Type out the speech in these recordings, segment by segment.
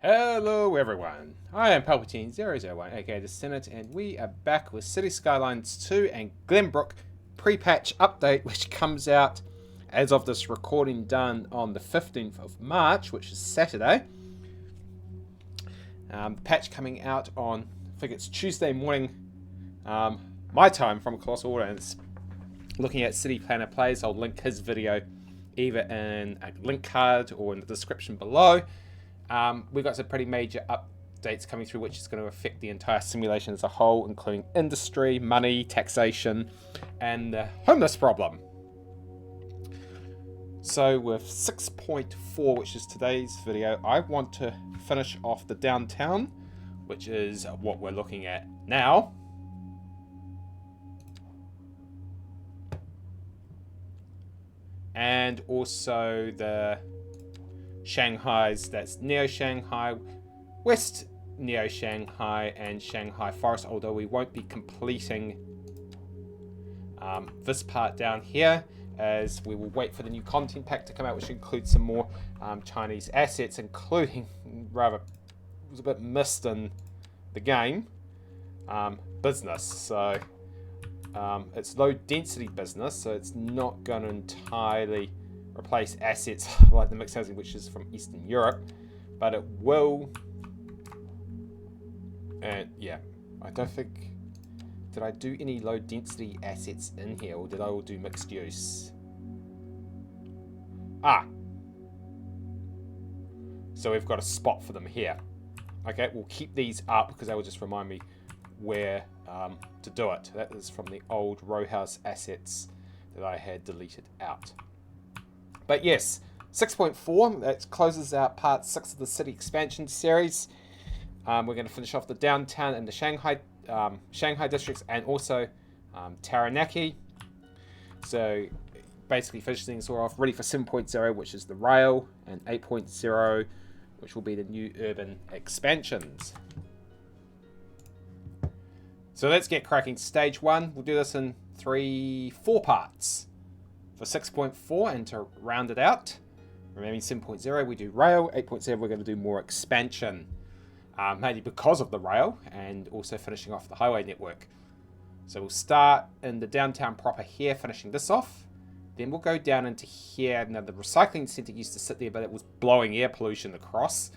Hello everyone, I am Palpatine001 aka the Senate, and we are back with City Skylines 2 and Glenbrook pre-patch update, which comes out as of this recording done on the 15th of March, which is Saturday. The patch coming out on, I think it's Tuesday morning, my time, from Colossal Order, and it's looking at City Planner Plays. I'll link his video either in a link card or in the description below. We've got some pretty major updates coming through, which is going to affect the entire simulation as a whole, including industry, money, taxation, and the homeless problem. So with 6.4, which is today's video, I want to finish off the downtown, which is what we're looking at now. And also the Shanghai's, that's Neo Shanghai, West Neo Shanghai, and Shanghai Forest, although we won't be completing this part down here, as we will wait for the new content pack to come out, which includes some more Chinese assets, including, rather, it was a bit missed in the game, business. So it's low density business, so it's not going to entirely replace assets like the mixed housing, which is from Eastern Europe, but it will. And yeah, I don't think, did I do any low density assets in here, or did I all do mixed use? So we've got a spot for them here. Okay, we'll keep these up because they will just remind me where to do it. That is from the old row house assets that I had deleted out. But yes, 6.4, that closes out part 6 of the city expansion series. We're going to finish off the downtown and the Shanghai Districts, and also Taranaki. So basically finishing things all off, ready for 7.0, which is the rail, and 8.0, which will be the new urban expansions. So let's get cracking. Stage 1, we'll do this in 4 parts. For 6.4, and to round it out, remaining 7.0, we do rail. 8.0, we're going to do more expansion, mainly because of the rail, and also finishing off the highway network. So we'll start in the downtown proper here, finishing this off. Then we'll go down into here. Now, the recycling centre used to sit there, but it was blowing air pollution across.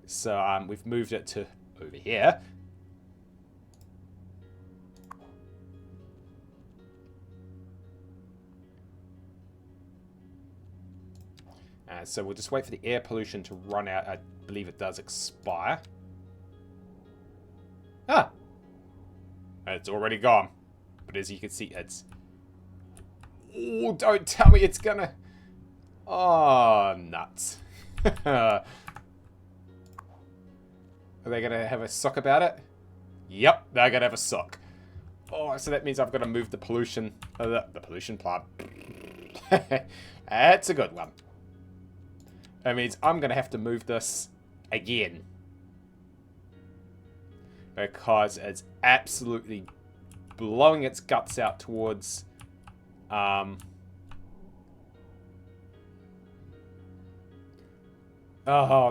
So we've moved it to over here. So we'll just wait for the air pollution to run out. I believe it does expire. It's already gone. But as you can see, it's... Oh, don't tell me it's gonna... Oh, nuts. Are they gonna have a sock about it? Yep, they're gonna have a sock. Oh, so that means I've got to move the pollution... the pollution plant. That's a good one. That means I'm going to have to move this again, because it's absolutely blowing its guts out towards oh,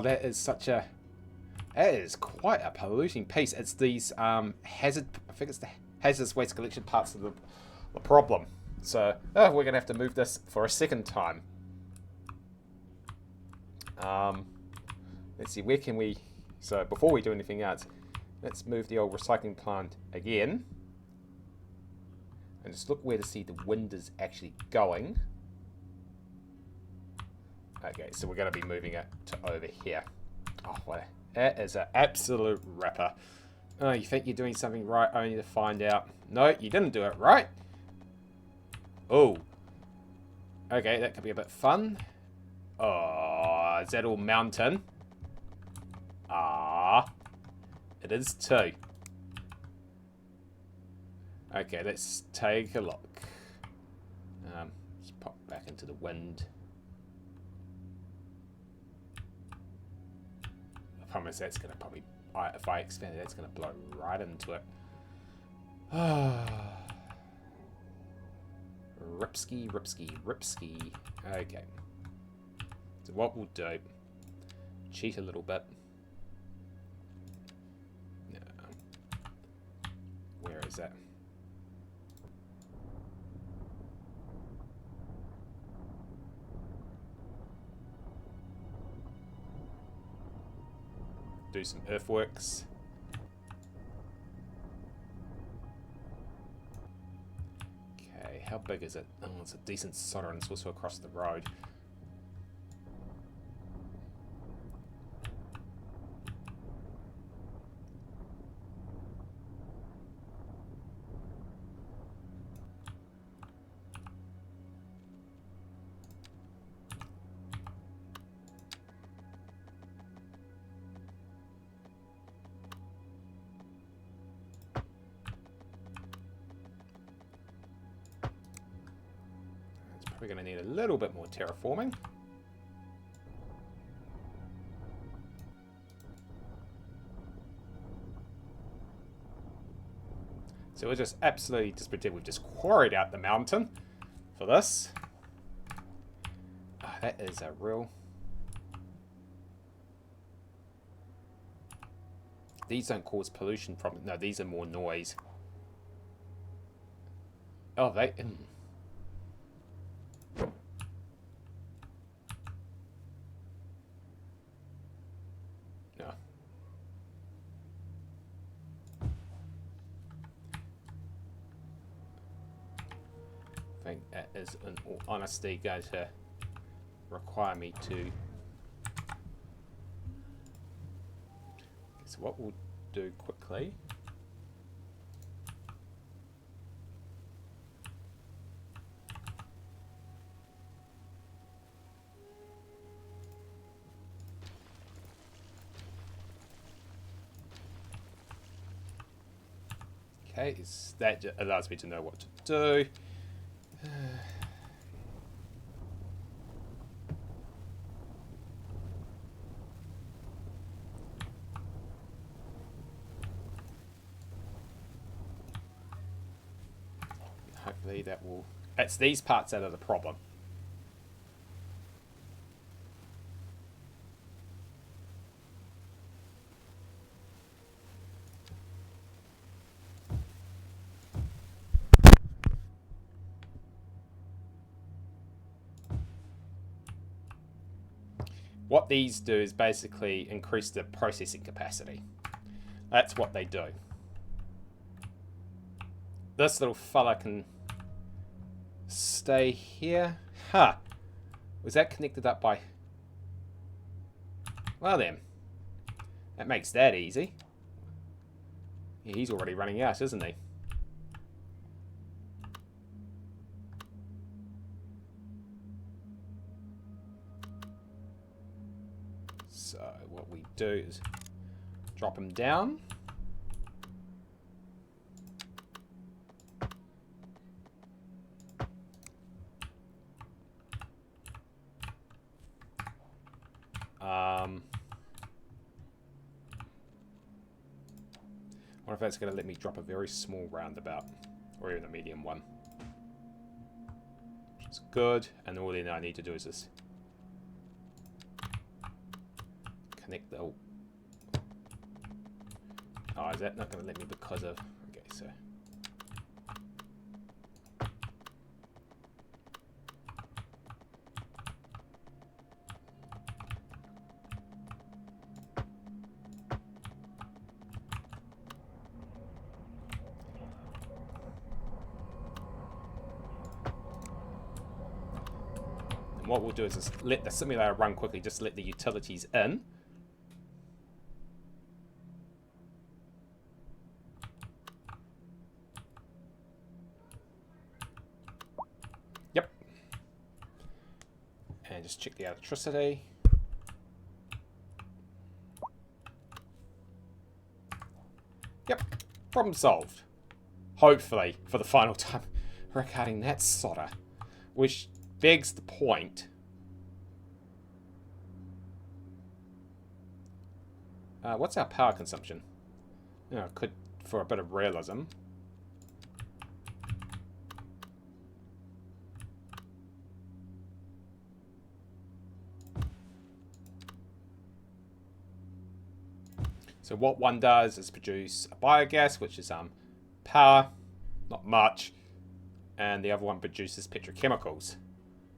that is quite a polluting piece. It's these I think it's the hazardous waste collection parts of the problem. So we're going to have to move this for a second time. Let's see, where can we... So before we do anything else, let's move the old recycling plant again. And just look where to see the wind is actually going. Okay, so we're going to be moving it to over here. Oh, well, that is an absolute ripper. Oh, you think you're doing something right, only to find out, no, you didn't do it right. Oh. Okay, that could be a bit fun. Oh, is that all mountain? It is too. Okay, let's take a look. Let's pop back into the wind. I promise that's going to probably, if I expand it, that's going to blow right into it. Ripsky, ripsky, ripsky. Okay. So what we'll do, cheat a little bit. is that? Do some earthworks. Okay, how big is it? Oh, it's a decent solder, and it's also across the road. We're going to need a little bit more terraforming. So we'll just absolutely just pretend we've just quarried out the mountain for this. Oh, that is a real... These don't cause pollution from... No, these are more noise. Oh, they... No. I think that is, in all honesty, going to require me to... So what we'll do quickly... Okay, that allows me to know what to do. Hopefully that will... It's these parts that are the problem. What these do is basically increase the processing capacity. That's what they do. This little fella can stay here. Huh. Was that connected up by... Well then. That makes that easy. Yeah, he's already running out, isn't he? So what we do is drop him down. I wonder if that's going to let me drop a very small roundabout, or even a medium one. Which is good, and all then I need to do is just connect the... Oh, is that not going to let me because of... Okay, so... What we'll do is just let the simulator run quickly, just let the utilities in. Yep. And just check the electricity. Yep. Problem solved. Hopefully, for the final time, regarding that solder. Which begs the point. What's our power consumption? You know, could, for a bit of realism. So what one does is produce a biogas, which is power, not much, and the other one produces petrochemicals,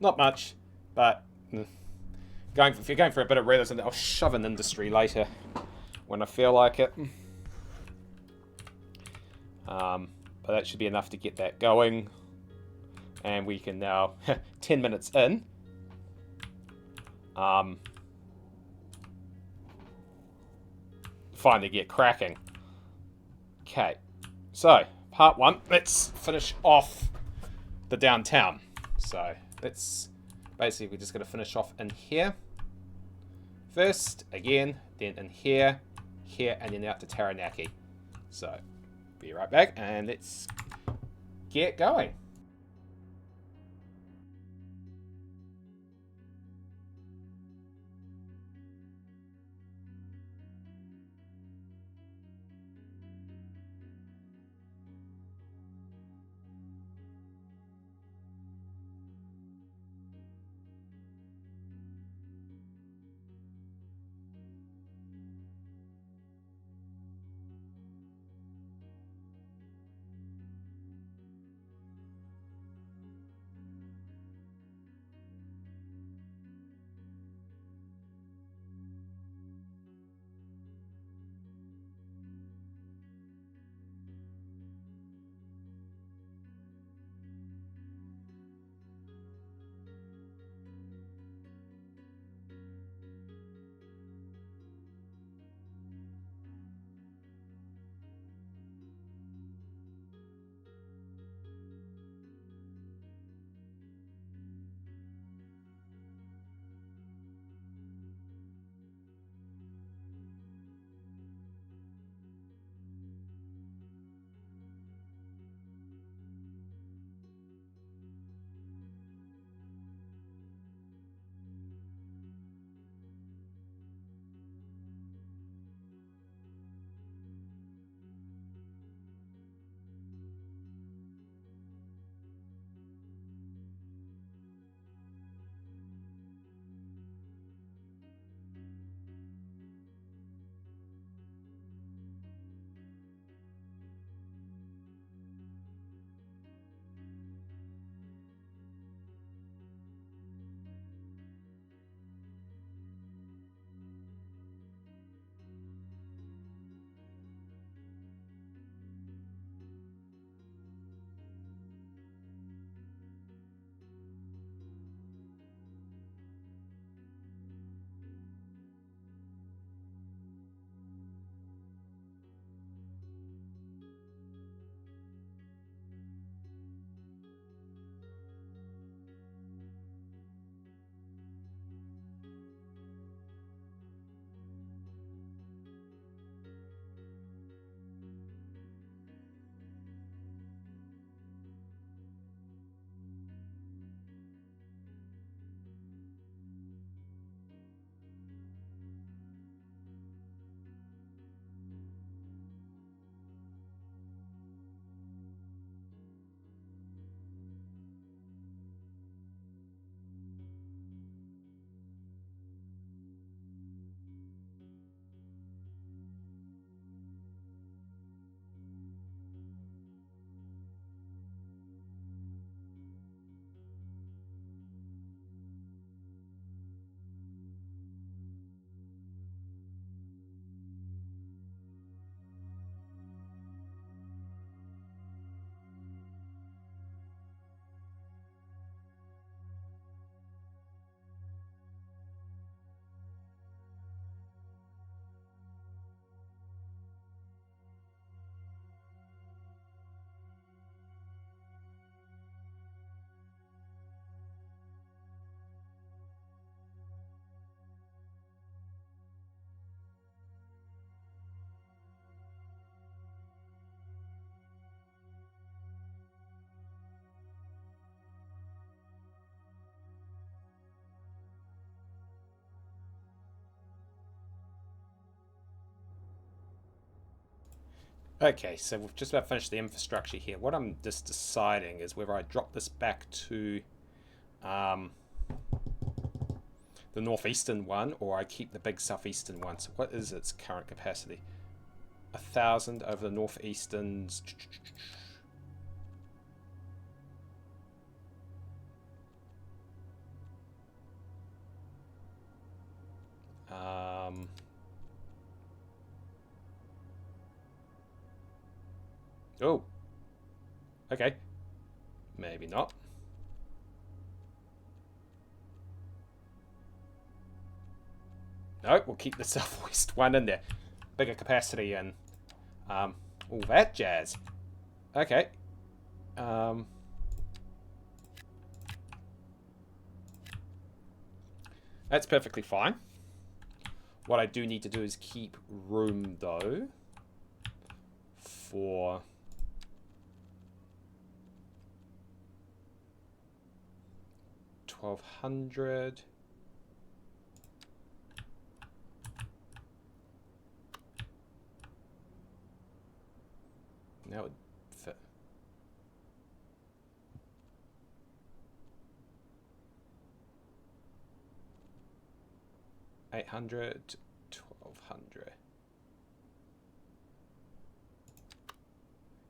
not much, but if you're going for a bit of realism, I'll shove an industry later when I feel like it. But that should be enough to get that going, and we can now 10 minutes in. Finally get cracking. Okay, so part one, let's finish off the downtown. So let's basically, we're just going to finish off in here first, again, then in here, and then out to Taranaki. So be right back, and let's get going. Okay, so we've just about finished the infrastructure here. What I'm just deciding is whether I drop this back to the northeastern one, or I keep the big southeastern one. So what is its current capacity? 1,000 over the northeasterns. Oh. Okay. Maybe not. No, we'll keep the southwest one in there. Bigger capacity and all that jazz. Okay. That's perfectly fine. What I do need to do is keep room, though, for... $1,200. That would fit. $800, $1,200.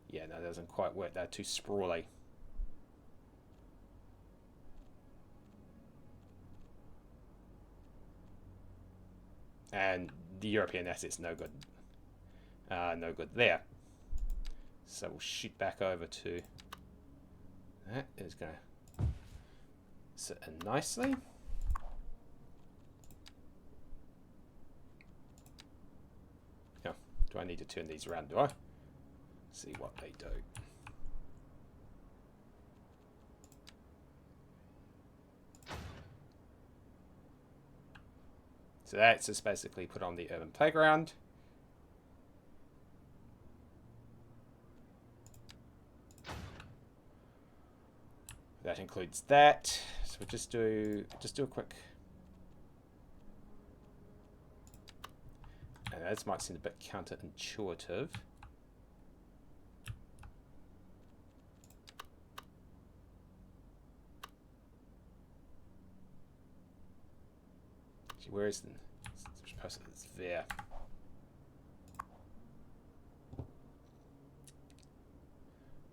Yeah, no, that doesn't quite work. They're too sprawly. And the European asset's no good. No good there. So we'll shoot back over to... That is going to sit in nicely. Now, do I need to turn these around, do I? See what they do. So that's just basically put on the urban playground. That includes that. So we'll just do a quick. And that might seem a bit counterintuitive. Where is the... It's there.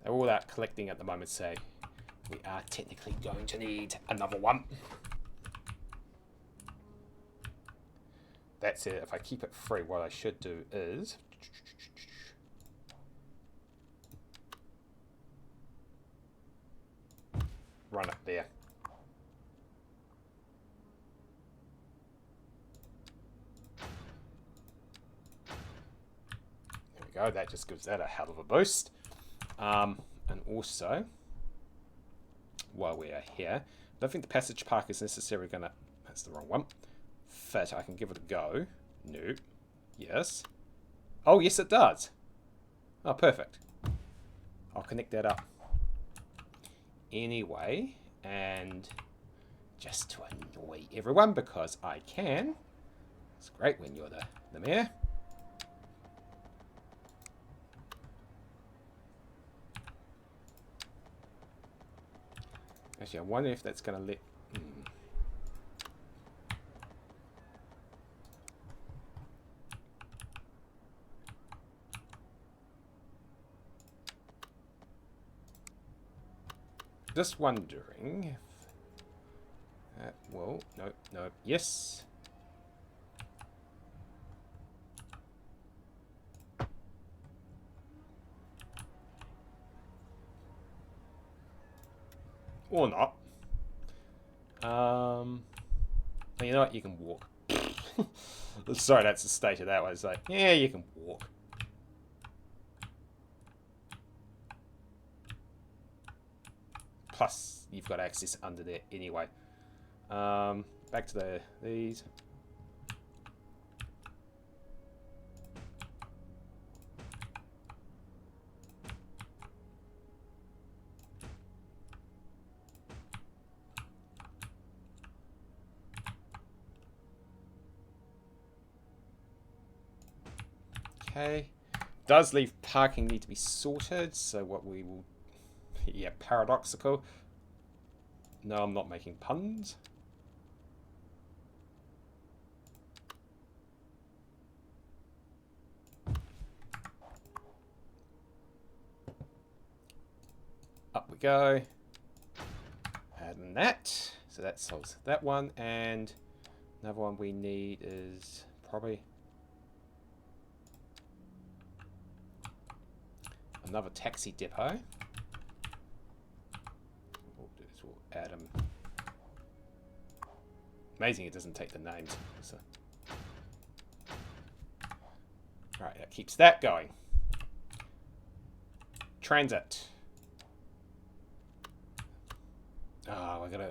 They're all out collecting at the moment, so we are technically going to need another one. That's it. If I keep it free, what I should do is... run it there. Go. That just gives that a hell of a boost. And also, while we are here, I don't think the passage park is necessarily going to... That's the wrong one. Fit, I can give it a go. No. Yes. Oh, yes it does. Oh, perfect. I'll connect that up. Anyway, and just to annoy everyone, because I can. It's great when you're the mayor. Actually, I wonder if that's going to let... Just wondering if... that will... No, no, yes. Or not. You know what? You can walk. Sorry, that's the state of that one. It's like, yeah, you can walk. Plus, you've got access under there anyway. Back to these. Okay. Does leave parking need to be sorted, so what we will... Yeah, paradoxical. No, I'm not making puns. Up we go. Adding that. So that solves that one. And another one we need is probably another taxi depot. We'll do is we'll add them. Amazing it doesn't take the names. So. Right, that keeps that going. Transit. Oh, we're gonna.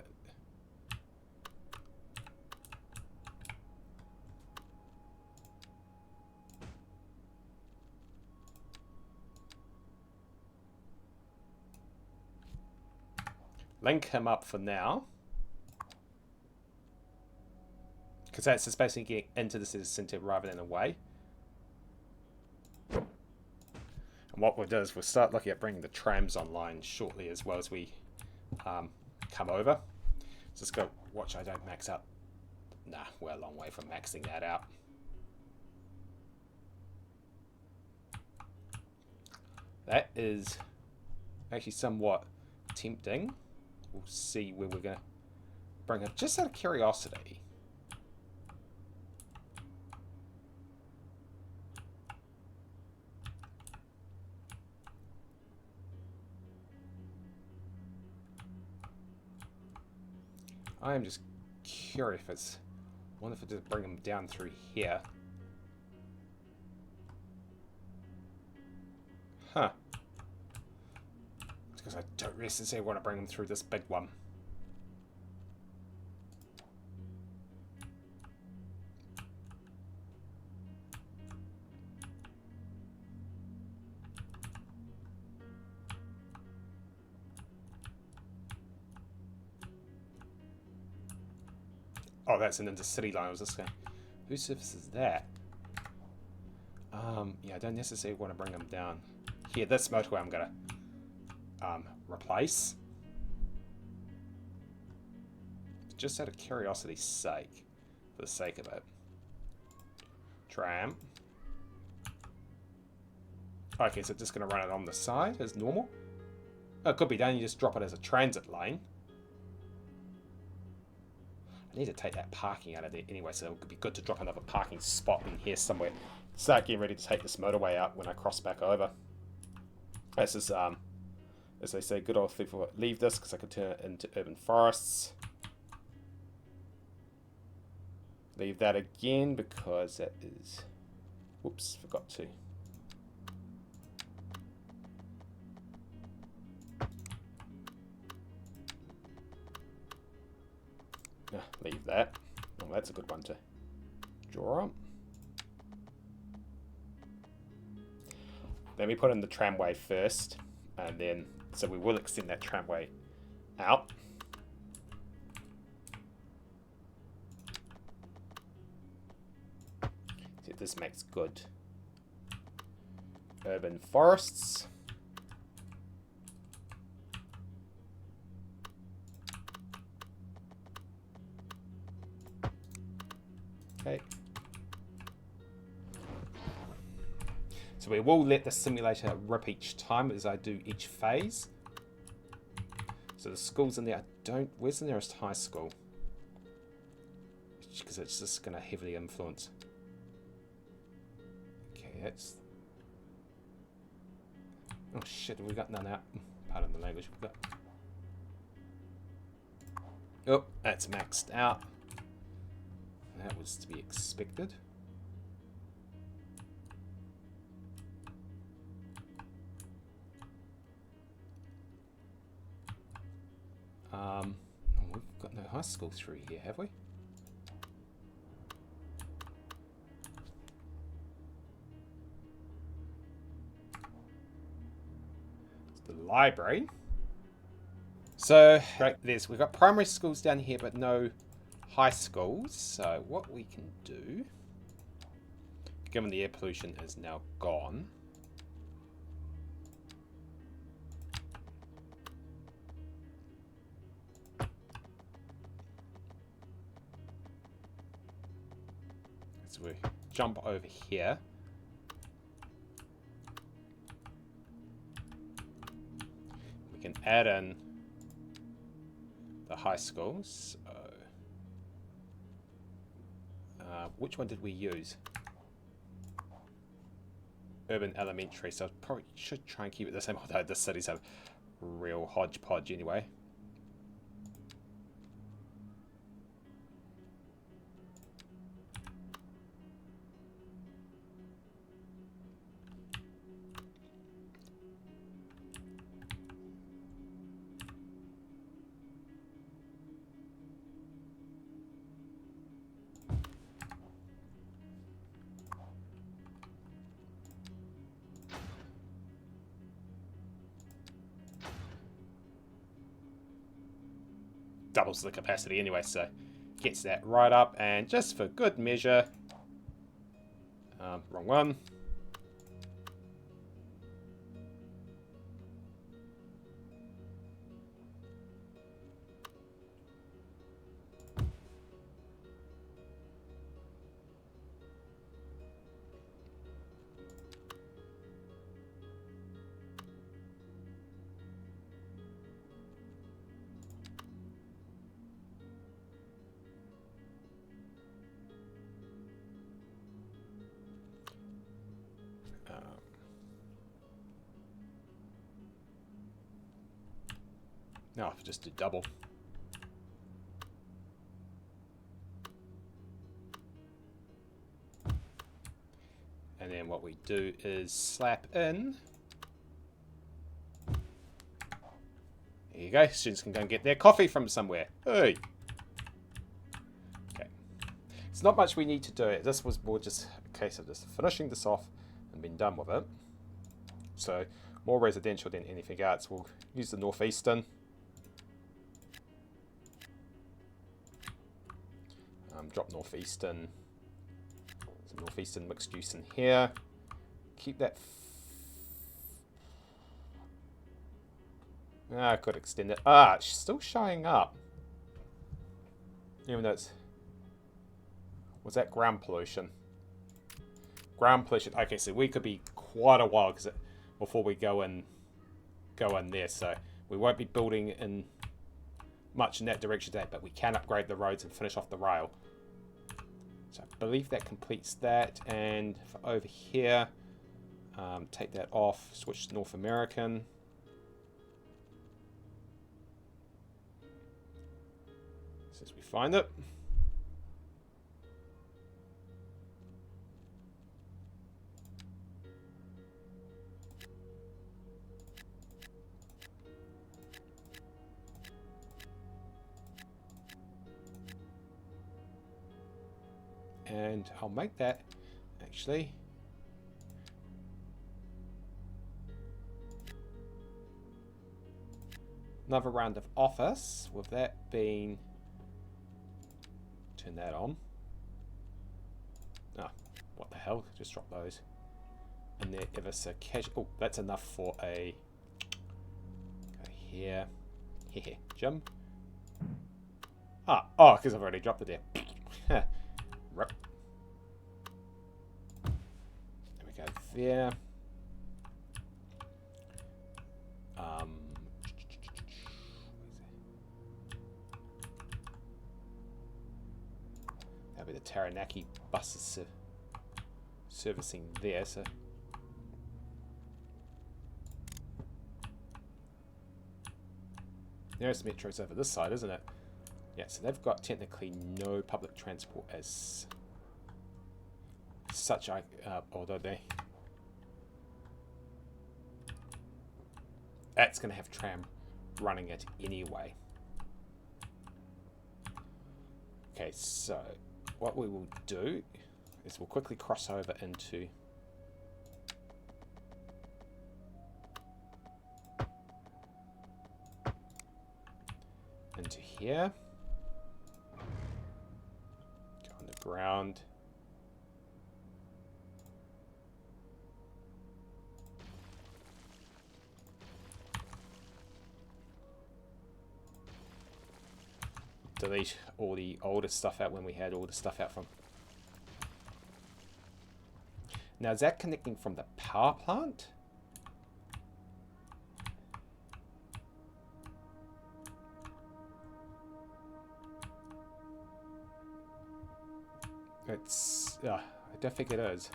Link him up for now. Because that's just basically getting into the city centre rather than away. And what we'll do is we'll start looking at bringing the trams online shortly as well as we come over. Just go watch I don't max out. Nah, we're a long way from maxing that out. That is actually somewhat tempting. We'll see where we're going to bring it. Just out of curiosity. I am just curious if it's... I wonder if I just bring them down through here. Huh. Because I don't necessarily want to bring them through this big one. Oh, that's an intercity line. I was just going, whose service is that? Yeah, I don't necessarily want to bring them down. Here, this motorway I'm going to replace. Just out of curiosity's sake. For the sake of it. Tram. Okay, so just going to run it on the side as normal. Oh, it could be done. You just drop it as a transit lane. I need to take that parking out of there anyway, so it could be good to drop another parking spot in here somewhere. Start getting ready to take this motorway out when I cross back over. This is, as they say, good old people leave this because I could turn it into urban forests. Leave that again because that is... Whoops, forgot to. Leave that. Oh, that's a good one to draw on. Then we put in the tramway first, and then, so we will extend that tramway out. So this makes good urban forests. Okay. So we will let the simulator rip each time as I do each phase. So the school's in there. I don't... Where's the nearest high school? Because it's just going to heavily influence. Okay, that's... Oh shit, we got none out. Pardon the language. We've got... Oh, that's maxed out. That was to be expected. Oh, we've got no high school through here, have we? It's the library. So, right, we've got primary schools down here, but no high schools. So what we can do, given the air pollution is now gone, so we jump over here. We can add in the high schools. So, which one did we use? Urban Elementary. So I probably should try and keep it the same, although the cities have real hodgepodge anyway. Doubles the capacity anyway, so gets that right up. And just for good measure, wrong one. No, just do double. And then what we do is slap in. There you go. Students can go and get their coffee from somewhere. Hey. Okay. It's not much we need to do. This was more just a case of just finishing this off and being done with it. So more residential than anything else. We'll use the northeastern. Drop northeastern, some northeastern mixed use in here. Keep that. I could extend it. It's still showing up. Even though it's. Was that ground pollution? Ground pollution. Okay, so we could be quite a while before we go in there. So we won't be building in much in that direction today, but we can upgrade the roads and finish off the rail. So I believe that completes that, and for over here, take that off, switch to North American. Since we find it. And I'll make that actually another round of office, with that being, turn that on. What the hell, just drop those in there ever so casual. Oh, that's enough for a, go here, Jim. Because I've already dropped it there. Rip. There we go there. That'll be the Taranaki buses servicing there, so nearest metro's over this side, isn't it? Yeah, so they've got technically no public transport as such, although that's going to have tram running it anyway. Okay, so what we will do is we'll quickly cross over into here. Go on the ground. Delete all the older stuff out when we had all the stuff out from. Now, is that connecting from the power plant? It's... I don't think it is.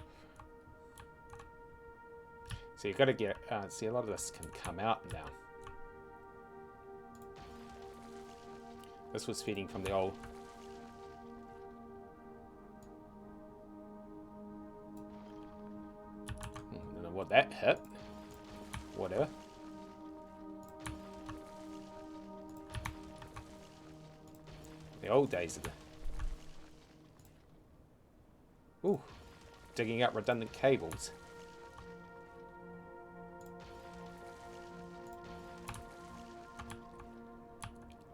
So you've got to get... see, a lot of this can come out now. This was feeding from the old... I don't know what that hit. Whatever. The old days of the... Ooh. Digging up redundant cables.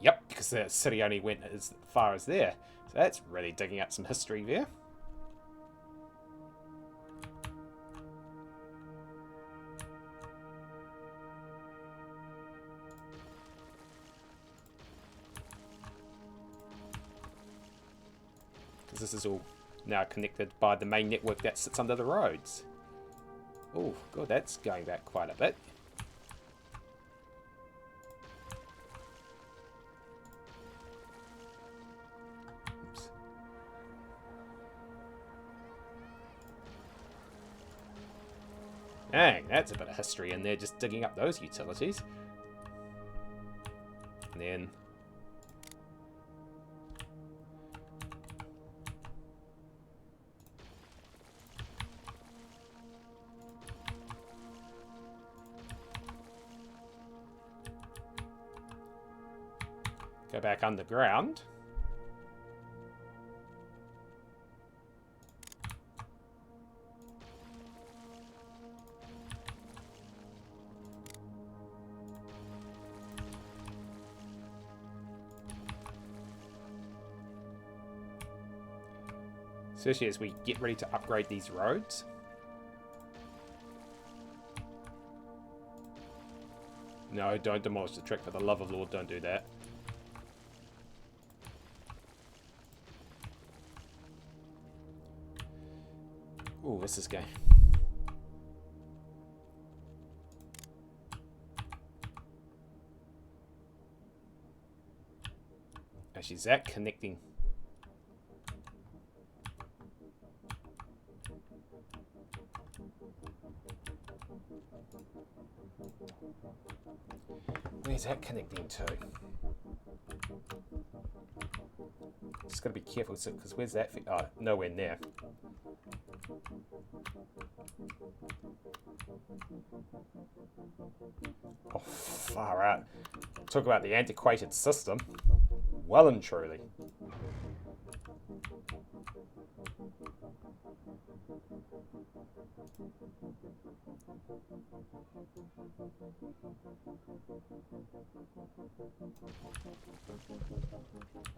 Yep, because the city only went as far as there. So that's really digging up some history there. Because this is all now connected by the main network that sits under the roads. Oh, God, that's going back quite a bit. Oops. Dang, that's a bit of history in there, just digging up those utilities. And then... go back underground. Especially as we get ready to upgrade these roads. No, don't demolish the trick. For the love of Lord, don't do that. Ooh, this is going. Actually, is that connecting? Where's that connecting to? Just gotta be careful, because where's that? Oh, nowhere near. Oh, far out. Talk about the antiquated system. Well and truly.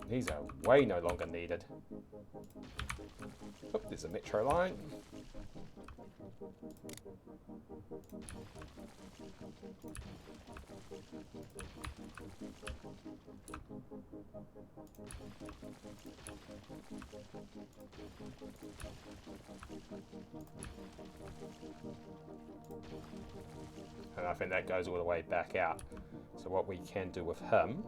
These are way no longer needed. Oh, there's a metro line. And I think that goes all the way back out. So what we can do with him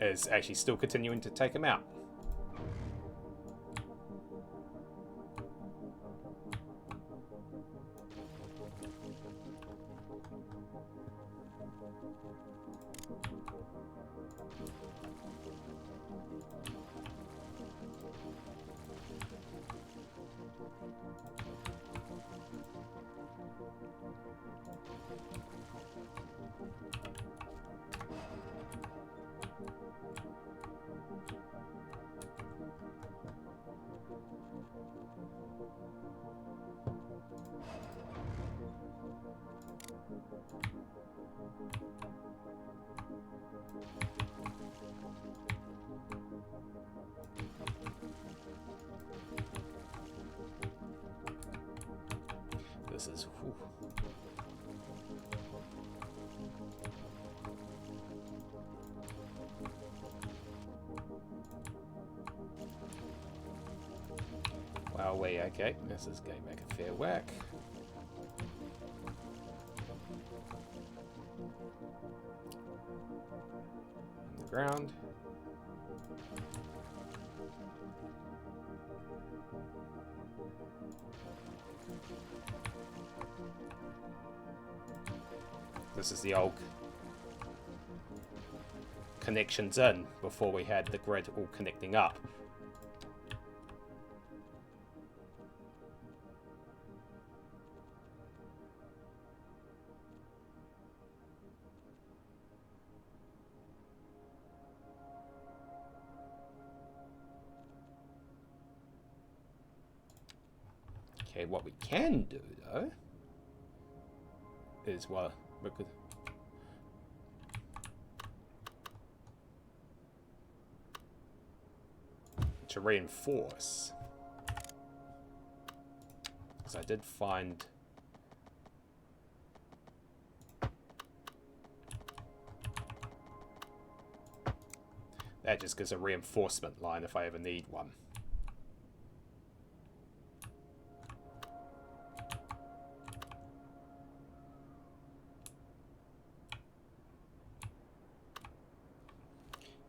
is actually still continuing to take him out. This is... Whew. Well, okay. This is going to make a fair whack. On the ground. This is the old connections in before we had the grid all connecting up. Okay, what we can do though is, well, we could to reinforce, because I did find that just gives a reinforcement line if I ever need one.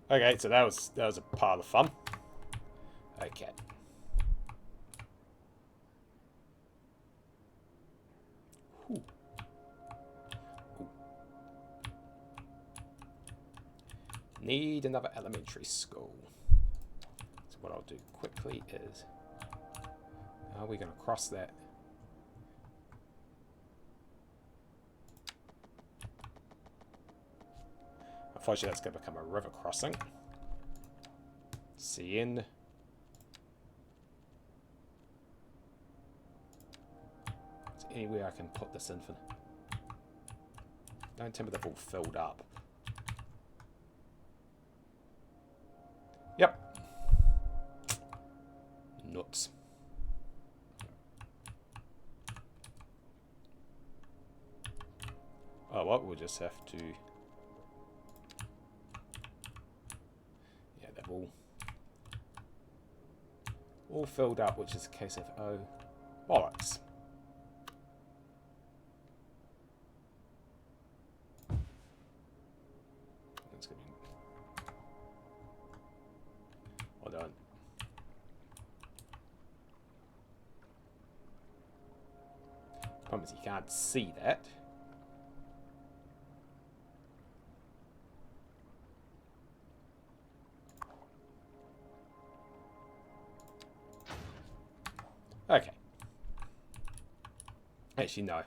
Okay, so that was a part of the fun. Okay. Ooh. Ooh. Need another elementary school. So what I'll do quickly is, are we going to cross that? Unfortunately, that's going to become a river crossing. CN. Is there anywhere I can put this in for? Don't tell me they've all filled up. Yep. Nuts. Oh, well, we'll just have to... all filled up, which is a case of, oh, bollocks. That's gonna be... well done. Problem is you can't see that. Okay. Actually, no.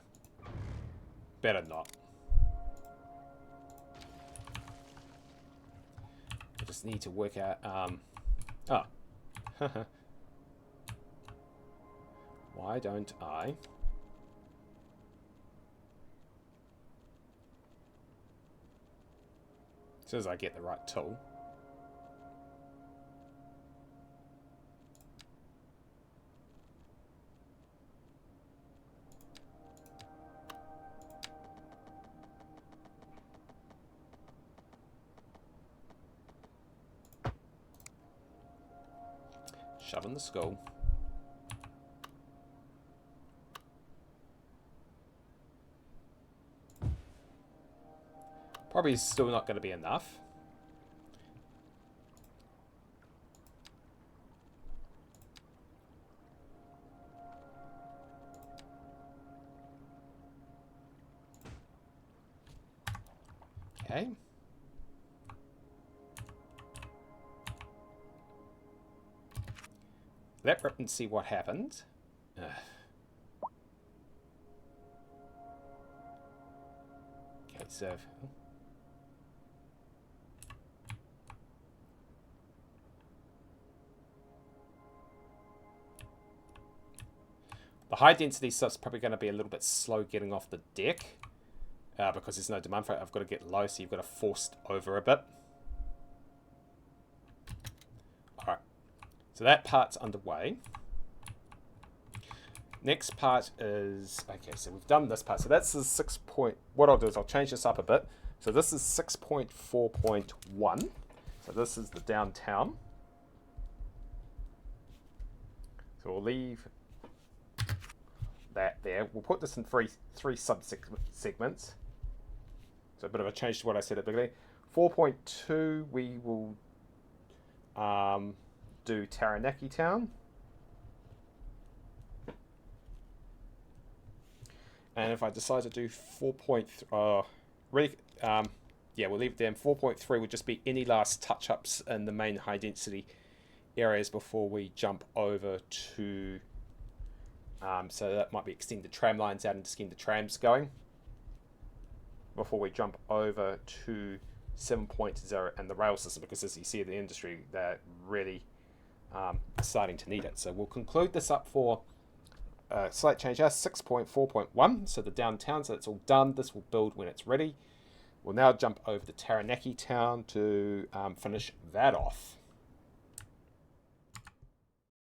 Better not. I just need to work out, oh. Why don't I... as soon as I get the right tool. Shove in the skull. Probably still not going to be enough. Okay. Let rip and see what happens. Okay, so... the high density stuff's probably going to be a little bit slow getting off the deck. Because there's no demand for it. I've got to get low, so you've got to force over a bit. Alright. So that part's underway. Next part is, okay, so we've done this part. So that's the 6 point, what I'll do is I'll change this up a bit. So this is 6.4.1. So this is the downtown. So we'll leave that there. We'll put this in three sub-segments. So a bit of a change to what I said at the beginning. 4.2, we will do Taranaki Town. And if I decide to do 4.3, yeah, we'll leave it there. 4.3 would just be any last touch-ups in the main high-density areas before we jump over to, so that might be extend the tram lines out and just getting the trams going before we jump over to 7.0 and the rail system, because as you see in the industry, they're really starting to need it. So we'll conclude this up for slight change here, 6.4.1, so the downtown, so it's all done. This will build when it's ready. We'll now jump over to Taranaki Town to finish that off.